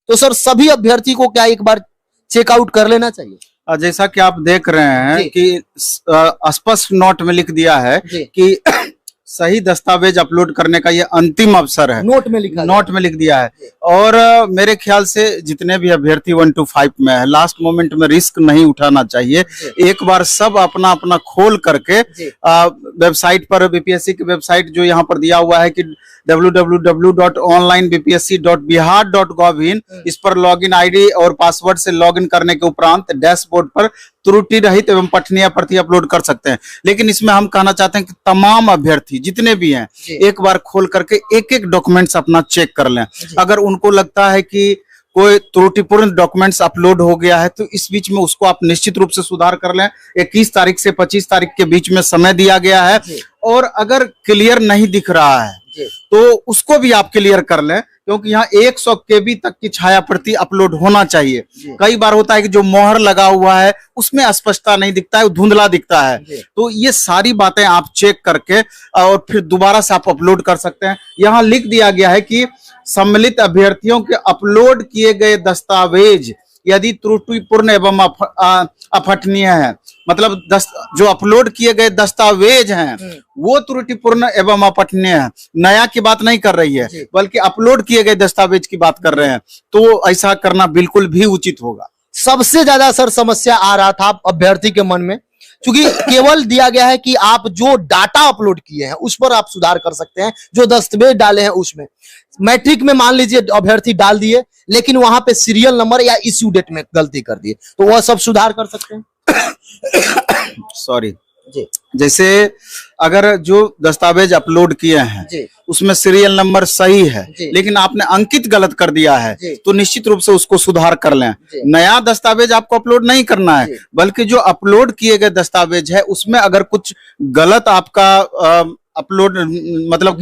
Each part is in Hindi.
तो सर सभी अभ्यर्थी को क्या एक बार चेकआउट कर लेना चाहिए? जैसा कि आप देख रहे हैं कि स्पष्ट नोट में लिख दिया है कि सही दस्तावेज अपलोड करने का ये अंतिम अवसर है, नोट में लिख दिया है। और मेरे ख्याल से जितने भी अभ्यर्थी 1 to 5 में है, लास्ट मोमेंट में रिस्क नहीं उठाना चाहिए। एक बार सब अपना अपना खोल करके वेबसाइट पर, बीपीएससी की वेबसाइट जो यहाँ पर दिया हुआ है कि www.onlinebpsc.bihar.gov.in, इस पर लॉगिन आईडी और पासवर्ड से लॉगिन करने के उपरांत डैशबोर्ड पर त्रुटि रहित एवं पठनीय प्रति अपलोड कर सकते हैं। लेकिन इसमें हम कहना चाहते हैं कि तमाम अभ्यर्थी जितने भी हैं एक बार खोल करके एक एक डॉक्यूमेंट्स अपना चेक कर लें। अगर उनको लगता है कि कोई त्रुटिपूर्ण डॉक्यूमेंट्स अपलोड हो गया है तो इस बीच में उसको आप निश्चित रूप से सुधार कर लें। 21 तारीख से 25 तारीख के बीच में समय दिया गया है। और अगर क्लियर नहीं दिख रहा है तो उसको भी आप क्लियर कर लें, क्योंकि यहाँ 100 KB तक की छाया प्रति अपलोड होना चाहिए। कई बार होता है कि जो मोहर लगा हुआ है उसमें स्पष्टता नहीं दिखता है, धुंधला दिखता है। तो ये सारी बातें आप चेक करके और फिर दोबारा से आप अपलोड कर सकते हैं। यहाँ लिख दिया गया है कि सम्मिलित अभ्यर्थियों के अपलोड किए गए दस्तावेज यदि त्रुटिपूर्ण एवं अपठनीय है, मतलब जो अपलोड किए गए दस्तावेज हैं वो त्रुटिपूर्ण एवं अपठनीय है। नया की बात नहीं कर रही है, बल्कि अपलोड किए गए दस्तावेज की बात कर रहे हैं। तो ऐसा करना बिल्कुल भी उचित होगा। सबसे ज्यादा सर समस्या आ रहा था अभ्यर्थी के मन में, क्योंकि केवल दिया गया है कि आप जो डाटा अपलोड किए हैं उस पर आप सुधार कर सकते हैं, जो दस्तावेज डाले हैं उसमें। मैट्रिक में मान लीजिए अभ्यर्थी डाल दिए लेकिन वहां पे सीरियल नंबर या इश्यू डेट में गलती कर दिए, तो वह सब सुधार कर सकते हैं। सॉरी जैसे अगर जो दस्तावेज अपलोड किए हैं उसमें सीरियल नंबर सही है लेकिन आपने अंकित गलत कर दिया है तो निश्चित रूप से उसको सुधार कर लें। नया दस्तावेज आपको अपलोड नहीं करना है, बल्कि जो अपलोड किए गए दस्तावेज है उसमें अगर कुछ गलत आपका अपलोड मतलब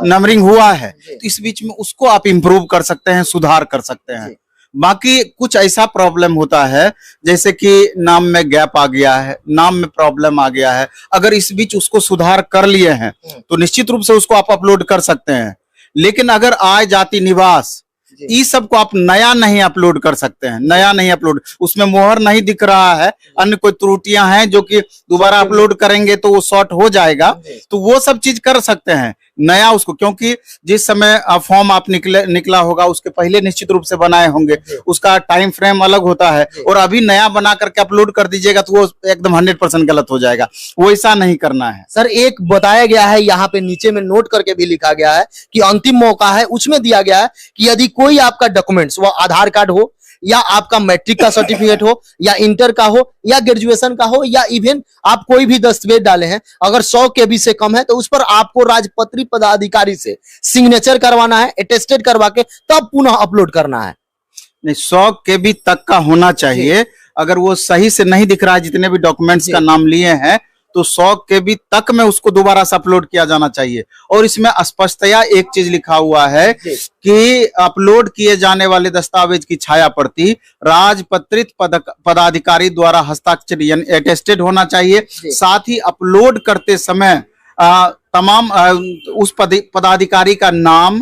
नंबरिंग हुआ है तो इस बीच में उसको आप इंप्रूव कर सकते हैं, सुधार कर सकते हैं। बाकी कुछ ऐसा प्रॉब्लम होता है जैसे कि नाम में गैप आ गया है, नाम में प्रॉब्लम आ गया है, अगर इस बीच उसको सुधार कर लिए हैं तो निश्चित रूप से उसको आप अपलोड कर सकते हैं। लेकिन अगर आय जाति निवास इस सब को आप नया नहीं अपलोड कर सकते हैं, नया नहीं अपलोड, उसमें मोहर नहीं दिख रहा है, अन्य कोई त्रुटियां हैं जो कि दोबारा अपलोड करेंगे तो वो शॉर्ट हो जाएगा, तो वो सब चीज कर सकते हैं नया उसको। क्योंकि जिस समय फॉर्म आप निकला होगा उसके पहले निश्चित रूप से बनाए होंगे, उसका टाइम फ्रेम अलग होता है, और अभी नया बना करके अपलोड कर दीजिएगा तो वो एकदम 100% गलत हो जाएगा। वो ऐसा नहीं करना है सर। एक बताया गया है यहाँ पे नीचे में नोट करके भी लिखा गया है कि अंतिम मौका है, उसमें दिया गया है कि यदि कोई आपका डॉक्यूमेंट्स वो आधार कार्ड हो या आपका मैट्रिक का सर्टिफिकेट हो या इंटर का हो या ग्रेजुएशन का हो या इवन आप कोई भी दस्तावेज डाले हैं, अगर 100 KB से कम है तो उस पर आपको राजपत्रित पदाधिकारी से सिग्नेचर करवाना है, अटेस्टेड करवा के तब पुनः अपलोड करना है। नहीं, 100 KB तक का होना चाहिए। अगर वो सही से नहीं दिख रहा है जितने भी डॉक्यूमेंट्स का नाम लिए हैं तो 100 KB तक में उसको दोबारा से अपलोड किया जाना चाहिए। और इसमें स्पष्टतया एक चीज लिखा हुआ है कि अपलोड किए जाने वाले दस्तावेज की छाया प्रति राजपत्रित पदाधिकारी द्वारा हस्ताक्षर यानी अटेस्टेड होना चाहिए। साथ ही अपलोड करते समय तमाम उस पदाधिकारी का नाम,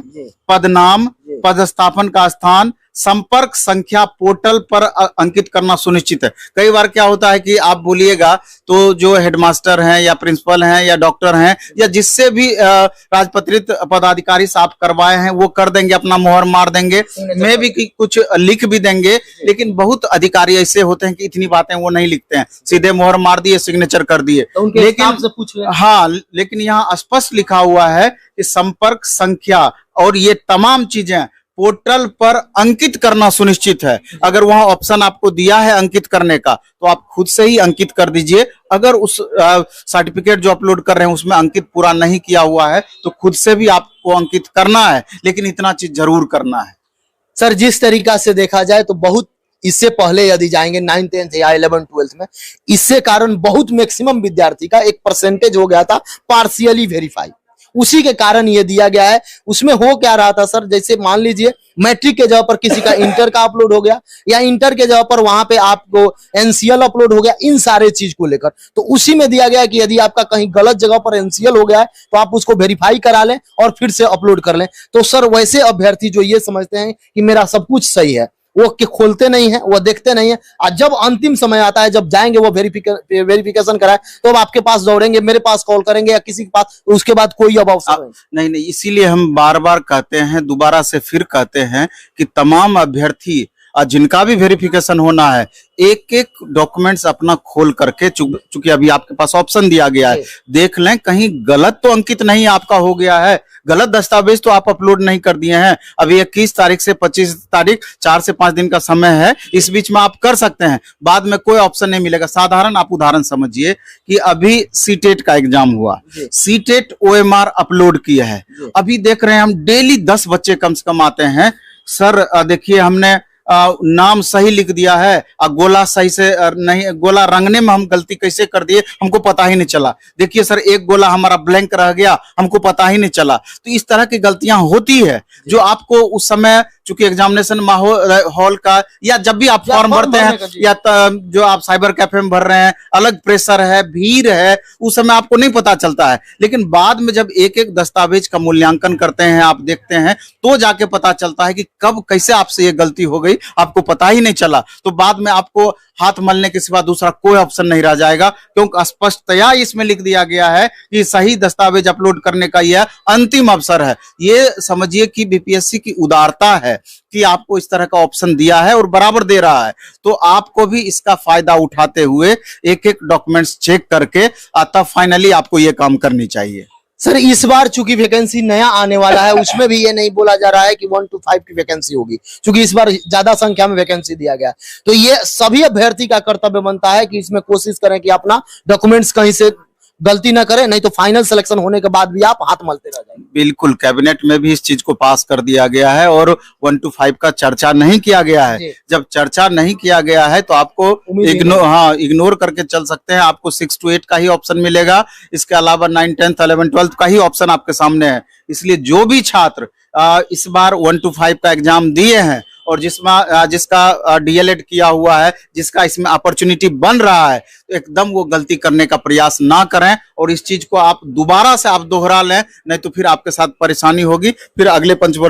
पदनाम, पदस्थापन का स्थान, संपर्क संख्या पोर्टल पर अंकित करना सुनिश्चित है। कई बार क्या होता है कि आप बोलिएगा तो जो हेडमास्टर हैं या प्रिंसिपल हैं या डॉक्टर हैं या जिससे भी राजपत्रित पदाधिकारी से आप करवाए हैं वो कर देंगे, अपना मोहर मार देंगे, मैं भी कुछ लिख भी देंगे, लेकिन बहुत अधिकारी ऐसे होते हैं कि इतनी बातें वो नहीं लिखते हैं, सीधे मोहर मार दिए, सिग्नेचर कर दिए। लेकिन यहाँ स्पष्ट लिखा हुआ है कि संपर्क संख्या और ये तमाम चीजें पोर्टल पर अंकित करना सुनिश्चित है। अगर वहां ऑप्शन आपको दिया है अंकित करने का तो आप खुद से ही अंकित कर दीजिए। अगर उस सर्टिफिकेट जो अपलोड कर रहे हैं उसमें अंकित पूरा नहीं किया हुआ है तो खुद से भी आपको अंकित करना है, लेकिन इतना चीज जरूर करना है। सर जिस तरीका से देखा जाए तो बहुत इससे पहले यदि जाएंगे 9th 10th या 11th 12th में, इससे कारण बहुत मैक्सिमम विद्यार्थी का एक परसेंटेज हो गया था पार्शियली वेरीफाई, उसी के कारण ये दिया गया है। उसमें हो क्या रहा था सर, जैसे मान लीजिए मैट्रिक के जगह पर किसी का इंटर का अपलोड हो गया, या इंटर के जगह पर वहां पे आपको एनसीएल अपलोड हो गया, इन सारे चीज को लेकर तो उसी में दिया गया कि यदि आपका कहीं गलत जगह पर एनसीएल हो गया है तो आप उसको वेरीफाई करा लें और फिर से अपलोड कर लें। तो सर वैसे अभ्यर्थी जो ये समझते हैं कि मेरा सब कुछ सही है, वो के खोलते नहीं है, वो देखते नहीं है, और जब अंतिम समय आता है, जब जाएंगे वो वेरिफिकेशन कराए, तो अब आपके पास दौड़ेंगे, मेरे पास कॉल करेंगे या किसी के पास, उसके बाद कोई अब अवसर नहीं। नहीं, इसीलिए हम बार बार कहते हैं, दोबारा से फिर कहते हैं कि तमाम अभ्यर्थी जिनका भी वेरिफिकेशन होना है, एक एक डॉक्यूमेंट्स अपना खोल करके, चूंकि अभी आपके पास ऑप्शन दिया गया है, देख लें कहीं गलत तो अंकित नहीं आपका हो गया है, गलत दस्तावेज तो आप अपलोड नहीं कर दिए हैं। अभी 21 तारीख से 25 तारीख 4 से 5 दिन का समय है, इस बीच में आप कर सकते हैं, बाद में कोई ऑप्शन नहीं मिलेगा। साधारण आप उदाहरण समझिए कि अभी सीटेट का एग्जाम हुआ, सीटेट ओएमआर अपलोड किया है, अभी देख रहे हैं हम डेली 10 बच्चे कम से कम आते हैं, सर देखिए हमने नाम सही लिख दिया है, गोला सही से नहीं, गोला रंगने में हम गलती कैसे कर दिए हमको पता ही नहीं चला। देखिए सर एक गोला हमारा ब्लैंक रह गया, हमको पता ही नहीं चला। तो इस तरह की गलतियां होती है जो आपको उस समय, चूंकि एग्जामिनेशन हॉल का, या जब भी आप फॉर्म भरते हैं, या जो आप साइबर कैफे में भर रहे हैं, अलग प्रेशर है, भीड़ है, उस समय आपको नहीं पता चलता है। लेकिन बाद में जब एक एक दस्तावेज का मूल्यांकन करते हैं, आप देखते हैं, तो जाके पता चलता है कि कब कैसे आपसे ये गलती हो गई, आपको पता ही नहीं चला। तो बाद में आपको हाथ मलने के सिवा दूसरा कोई ऑप्शन नहीं रह जाएगा, क्योंकि स्पष्टतया इसमें लिख दिया गया है कि सही दस्तावेज अपलोड करने का यह अंतिम अवसर है। ये समझिए कि बीपीएससी की उदारता है कि आपको इस तरह का ऑप्शन दिया है और बराबर दे रहा है, तो आपको भी इसका फायदा उठाते हुए एक एक डॉक्यूमेंट्स चेक करके तब फाइनली आपको ये काम करनी चाहिए। सर इस बार चूंकि वैकेंसी नया आने वाला है, उसमें भी ये नहीं बोला जा रहा है कि 1 to 5 की वैकेंसी होगी, क्योंकि इस बार ज्यादा संख्या में वैकेंसी दिया गया है। तो ये सभी अभ्यर्थी का कर्तव्य बनता है कि इसमें कोशिश करें कि अपना डॉक्यूमेंट्स कहीं से गलती ना करें, नहीं तो फाइनल सिलेक्शन होने के बाद भी आप हाथ मलते रह जाएंगे। बिल्कुल, कैबिनेट में भी इस चीज को पास कर दिया गया है और 1 to 5 का चर्चा नहीं किया गया है। जब चर्चा नहीं किया गया है तो आपको इग्नोर करके चल सकते हैं, आपको 6 to 8 का ही ऑप्शन मिलेगा, इसके अलावा 9, 10, 11, 12 का ही ऑप्शन आपके सामने है। इसलिए जो भी छात्र इस बार 1 to 5 का एग्जाम दिए हैं और जिसका डीएलएड किया हुआ है, जिसका इसमें अपॉर्चुनिटी बन रहा है, तो एकदम वो गलती करने का प्रयास ना करें और इस चीज को आप दोबारा से आप दोहरा लें, नहीं तो फिर आपके साथ परेशानी होगी, फिर अगले पंचवर्ष